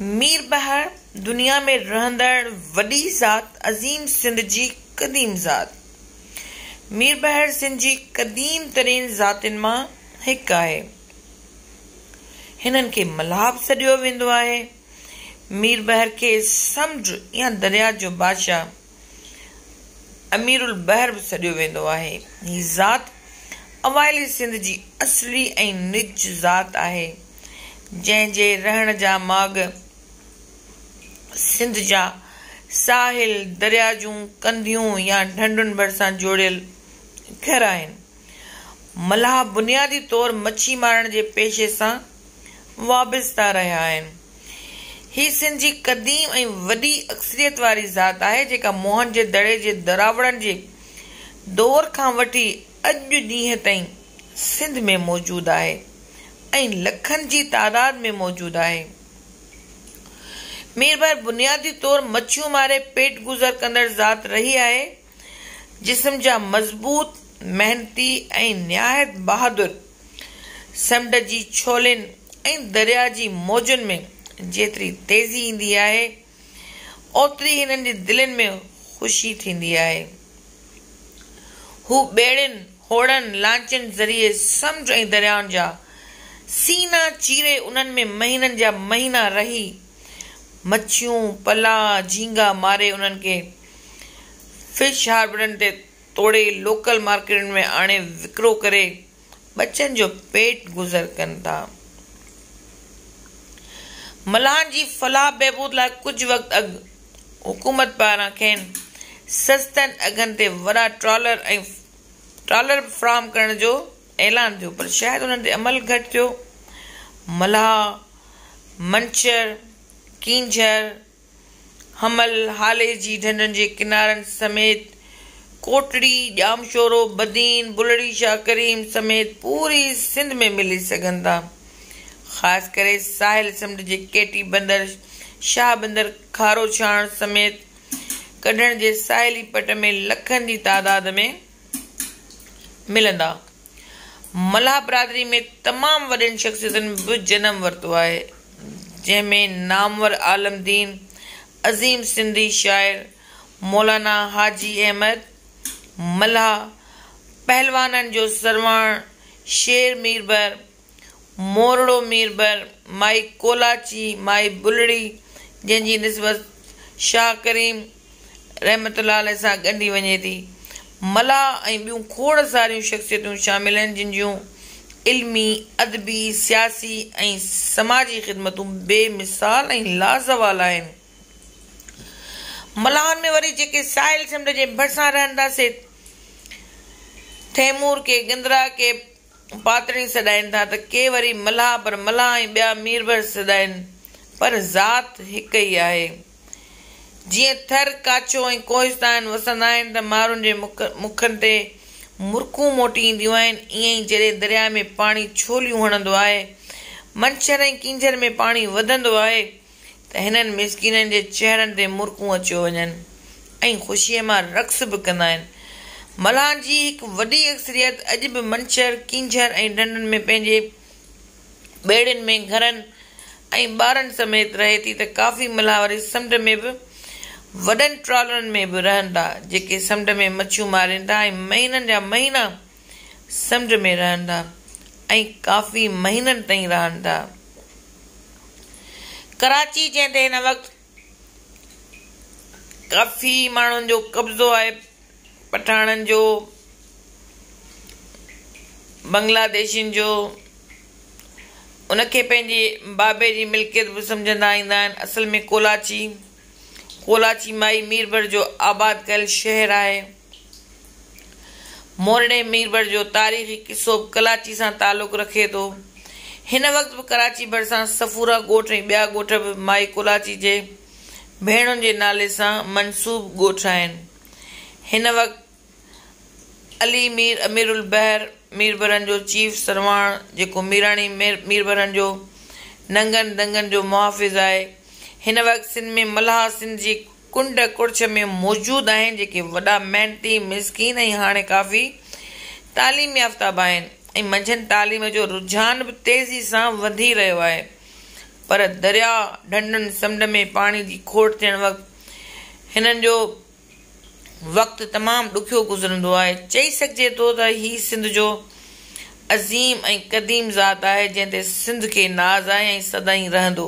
मीर बहार दुनिया में रहंदड़ वॾी ज़ात अज़ीम सिंध जी क़दीम ज़ात। मीर बहार सिंध जी क़दीम तरीन ज़ातिन मां हिकु आहे। हिननि खे मल्हाह बि सॾियो वेंदो आहे। मीर बहार खे समुंड या दरिया जो बादशाह अमीरुल बहर बि सॾियो वेंदो आहे। हीअ ज़ात अवाइली सिंध जी असली ऐं निज ज़ात आहे, जंहिंजे रहण जा माॻ सिंध जा साहिल, दरिया जूं कंदियूं या ढंढुनि भरिसां जोड़ियल घर आहिनि। मल्हाह बुनियादी तौर मच्छी मारण जे पेशे सां वाबस्ता रहिया आहिनि। हीअ सिंध जी क़दीम ऐं वॾी अक्सरियत वारी ज़ात आहे, जेका मोहन जे दड़े जे दरावड़नि जे दौर खां वठी अॼु ॾींहं ताईं सिंध में मौजूदु आहे ऐं लखनि जी तादाद में मौजूदु आहे। मीर बहार बुनियादी तौर मच्छियूं मारे पेट गुज़र कंदड़ ज़ात रही आहे। जिस्म जा मज़बूत, मेहनती ऐं निहायत बहादुर समुंड जी छोलनि ऐं दरिया जी मौजुनि में जेतिरी तेज़ी ईंदी आहे, ओतिरी हिननि जे दिलनि में ख़ुशी थींदी आहे। हू ॿेड़ियुनि, होड़नि, लांचनि ज़रिए समुंड ऐं दरियाउनि जा सीना चीरे उन्हनि में महीननि जा महीना रही मच्छियूं, पला, झींगा मारे उन्हनि खे फिश हार्बरनि ते तोड़े लोकल मार्केटनि में आणे विकिरो करे बचनि जो पेट गुज़र कनि था। मल्हानि जी फलाह बहबूद लाइ कुझु वक़्तु अॻु हुकूमत पारां खेनि सस्तनि अघनि ते वॾा ट्रॉलर फ्राहम करण जो ऐलान थियो, पर शायदि उन्हनि ते अमल घटि थियो। मल्हाह मंछर, कींझर, हमल, हाले जी ढंढनि जे किनारनि समेत कोटड़ी, ॼामशोरो, बदीन, बुलड़ी शाह करीम समेत पूरी सिंध में मिली सघनि था। ख़ासि करे साहिल समुंड जे केटी बंदर, शाह बंदर, खारो छाण समेत कढण जे साहिली पट में लखनि जी तादाद में मिलंदा। मल्हाह बिरादरी में तमामु वॾनि शख़्सियतुनि बि जनम वरितो आहे, जंहिंमें नामवर आलमदीन, अज़ीम सिंधी शाइर मौलाना हाजी अहमद, मल्हाह पहलवाननि जो सरवाण शेर मीरबर, मोरड़ो मीरबर, माई कोलाची, माई बुलड़ी, जंहिंजी निस्बत शाह करीम रहमतुल्लाह अलैह सां ॻंढी वञे थी। मल्हाह ऐं ॿियूं खोड़ सारियूं शख़्सियतूं शामिल आहिनि, जिन जूं इल्मी, अदबी, सियासी ऐं समाजी ख़िदमतूं बेमिसाल ऐं लाज़वाल आहिनि। मल्हानि में वरी जेके साहिल समुंड जे भरिसां रहंदा से तैमूर के गिंदरा के पातड़ी सॾाइनि था, त के वरी मल्हाह, पर मल्हाह ऐं ॿिया मीरबर सॾाइनि, पर ज़ात हिकु ई आहे। जीअं थर, काचो ऐं कोहिस्तान वसंदा आहिनि त माण्हुनि जे मुखनि ते मुरकूं मोटी ईंदियूं आहिनि, ईअं ई जॾहिं दरिया में पाणी छोलियूं हणंदो आहे, मंछर ऐं कींझर में पाणी वधंदो आहे, त हिननि मिसकीननि जे चहिरनि ते मुरकूं अची वञनि ऐं ख़ुशीअ मां रक़्स बि कंदा आहिनि। मल्हानि जी हिकु वॾी अक्सरियत अॼु बि मंछर, कींझर ऐं ढंढुनि में पंहिंजे ॿेड़ियुनि में घरनि ऐं ॿारनि समेत रहे थी, त काफ़ी मल्हाह वरी समुंड में बि वॾनि ट्रॉलरनि में बि रहनि था, जेके समुंड में मच्छियूं मारीनि था ऐं महीननि जा महीना समुंड में रहनि था ऐं काफ़ी महीननि ताईं रहनि था। कराची, जंहिं ते हिन वक़्तु काफ़ी माण्हुनि जो कब्ज़ो आहे, पठाणनि जो, बंग्लादेशियुनि जो, उनखे पंहिंजे बाबे जी मिल्कियत बि सम्झंदा ईंदा आहिनि। असल में कोलाची माई मीरबर जो आबाद कयल शहर आहे। मोरड़े मीरबर जो तारीख़ी किस्सो बि कराची सां तालुक़ रखे थो। हिन वक़्तु बि कराची भरिसां सफूरा ॻोठ ऐं ॿिया ॻोठ बि माई कोलाची जे भेणुनि जे नाले सां मनसूब ॻोठ आहिनि। हिन वक़्तु अली मीर अमीरुल बहर मीरबरनि जो चीफ सरवाण, जेको मीराणी मीरबरनि जो नंगनि दंगनि जो मुहाफ़िज़ आहे। हिन वक़्तु सिंध में मल्हाह सिंध जी कुंड कुड़छ में मौजूदु आहिनि, जेके वॾा मेहनती, मिसकीन ऐं हाणे काफ़ी तालीम याफ़्ता बि आहिनि ऐं मंझंदि तालीम जो रुझान बि तेज़ी सां वधी रहियो आहे। पर दरिया ढंढनि समुंड में पाणी जी खोट थियण वक़्तु हिननि जो वक़्तु तमामु ॾुखियो गुज़रंदो आहे। चई सघिजे थो त हीउ सिंध जो अज़ीम ऐं क़दीम ज़ात आहे जंहिं ते सिंध खे नाज़ आहे ऐं सदाईं रहंदो।